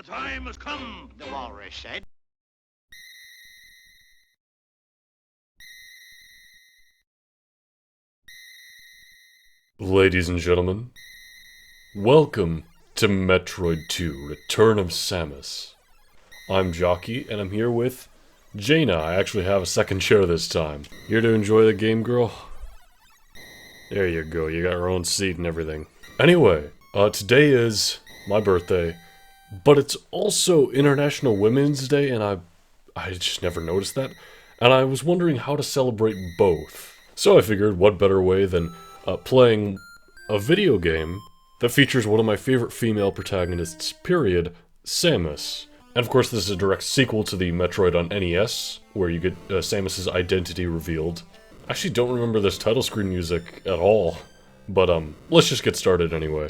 the time has come, the walrus said. Ladies and gentlemen, welcome to Metroid 2: Return of Samus. I'm Jockey, and I'm here with Jaina. I actually have a second chair this time. Here to enjoy the game, girl? There you go, you got your own seat and everything. Anyway, today is my birthday, but it's also International Women's Day, and I just never noticed that, and I was wondering how to celebrate both. So I figured, what better way than playing a video game that features one of my favorite female protagonists, period, Samus. And of course this is a direct sequel to the Metroid on NES, where you get Samus's identity revealed. I actually don't remember this title screen music at all, but let's just get started anyway.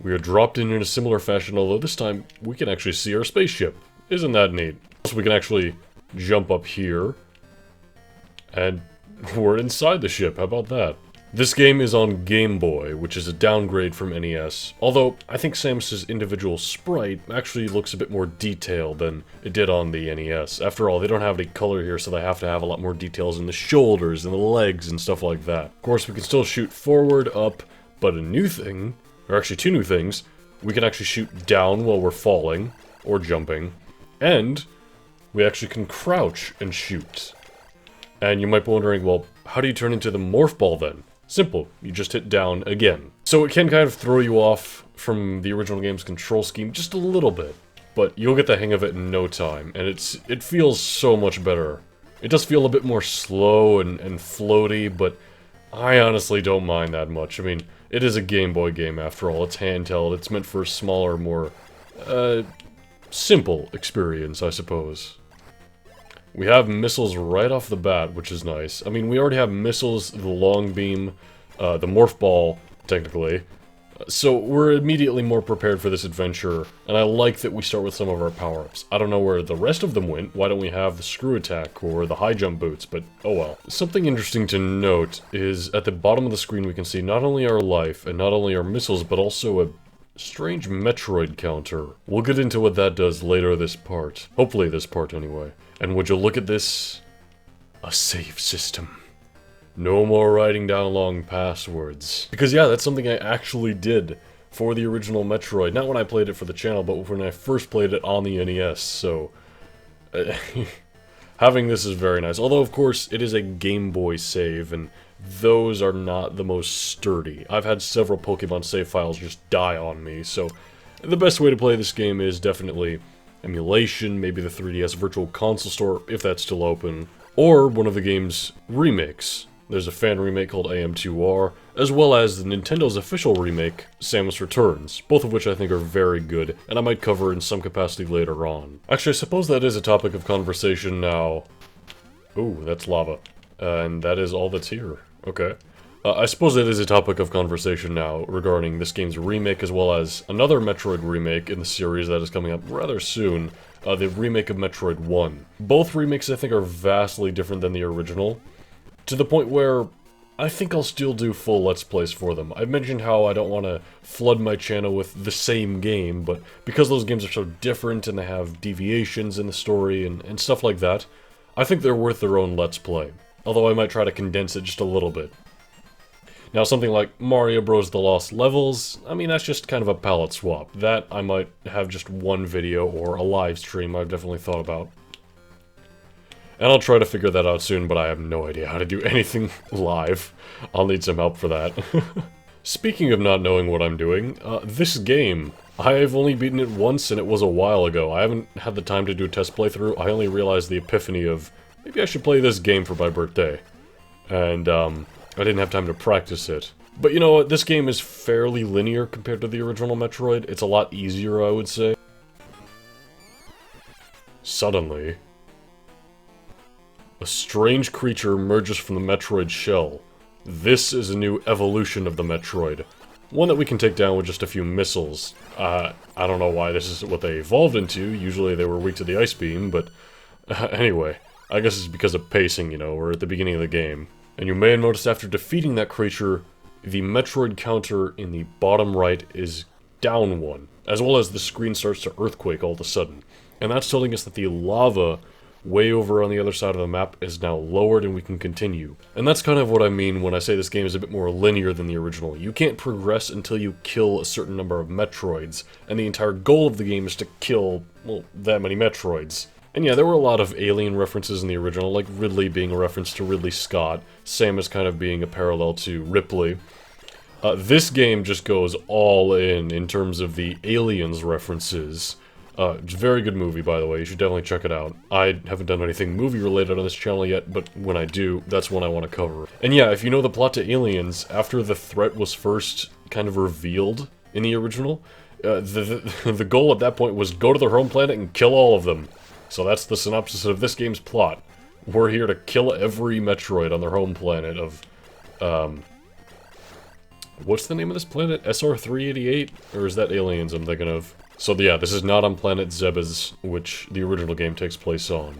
We are dropped in a similar fashion, although this time we can actually see our spaceship. Isn't that neat? So we can actually jump up here, and we're inside the ship. How about that? This game is on Game Boy, which is a downgrade from NES, although I think Samus's individual sprite actually looks a bit more detailed than it did on the NES. After all, they don't have any color here, so they have to have a lot more details in the shoulders and the legs and stuff like that. Of course, we can still shoot forward, up, but a new thing, or actually two new things, we can actually shoot down while we're falling, or jumping, and we actually can crouch and shoot. And you might be wondering, well, how do you turn into the morph ball then? Simple, you just hit down again. So it can kind of throw you off from the original game's control scheme just a little bit, but you'll get the hang of it in no time, and it feels so much better. It does feel a bit more slow and floaty, but I honestly don't mind that much. I mean, it is a Game Boy game after all, it's handheld, it's meant for a smaller, more, simple experience, I suppose. We have missiles right off the bat, which is nice. I mean, we already have missiles, the long beam, the morph ball, technically. So we're immediately more prepared for this adventure, and I like that we start with some of our power-ups. I don't know where the rest of them went. Why don't we have the screw attack or the high jump boots, but oh well. Something interesting to note is at the bottom of the screen we can see not only our life and not only our missiles, but also a strange Metroid counter. We'll get into what that does later this part. Hopefully this part anyway. And would you look at this? A save system. No more writing down long passwords. Because yeah, that's something I actually did for the original Metroid. Not when I played it for the channel, but when I first played it on the NES, so... having this is very nice. Although, of course, it is a Game Boy save, and those are not the most sturdy. I've had several Pokemon save files just die on me, so the best way to play this game is definitely emulation, maybe the 3DS Virtual Console Store, if that's still open, or one of the game's remakes. There's a fan remake called AM2R, as well as the Nintendo's official remake, Samus Returns, both of which I think are very good, and I might cover in some capacity later on. Actually, I suppose that is a topic of conversation now. Ooh, that's lava. And that is all that's here. Okay. I suppose that is a topic of conversation now regarding this game's remake, as well as another Metroid remake in the series that is coming up rather soon, the remake of Metroid 1. Both remakes, I think, are vastly different than the original, to the point where I think I'll still do full Let's Plays for them. I've mentioned how I don't want to flood my channel with the same game, but because those games are so different and they have deviations in the story and stuff like that, I think they're worth their own Let's Play. Although I might try to condense it just a little bit. Now, something like Mario Bros. The Lost Levels, I mean, that's just kind of a palette swap. That I might have just one video or a live stream I've definitely thought about. And I'll try to figure that out soon, but I have no idea how to do anything live. I'll need some help for that. Speaking of not knowing what I'm doing, this game, I've only beaten it once and it was a while ago. I haven't had the time to do a test playthrough. I only realized the epiphany of, maybe I should play this game for my birthday. And, I didn't have time to practice it. But you know what, this game is fairly linear compared to the original Metroid. It's a lot easier, I would say. Suddenly, a strange creature emerges from the Metroid shell. This is a new evolution of the Metroid. One that we can take down with just a few missiles. I don't know why this is what they evolved into. Usually they were weak to the ice beam, but anyway. I guess it's because of pacing, you know, we're at the beginning of the game. And you may have noticed after defeating that creature, the Metroid counter in the bottom right is down 1, as well as the screen starts to earthquake all of a sudden. And that's telling us that the lava way over on the other side of the map is now lowered and we can continue. And that's kind of what I mean when I say this game is a bit more linear than the original. You can't progress until you kill a certain number of Metroids, and the entire goal of the game is to kill, well, that many Metroids. And yeah, there were a lot of alien references in the original, like Ridley being a reference to Ridley Scott, Samus kind of being a parallel to Ripley. This game just goes all in terms of the aliens references. It's a very good movie, by the way. You should definitely check it out. I haven't done anything movie-related on this channel yet, but when I do, that's one I want to cover. And yeah, if you know the plot to Aliens, after the threat was first kind of revealed in the original, the goal at that point was go to their home planet and kill all of them. So that's the synopsis of this game's plot. We're here to kill every Metroid on their home planet of, what's the name of this planet? SR-388? Or is that Aliens I'm thinking of? So yeah, this is not on planet Zebes, which the original game takes place on.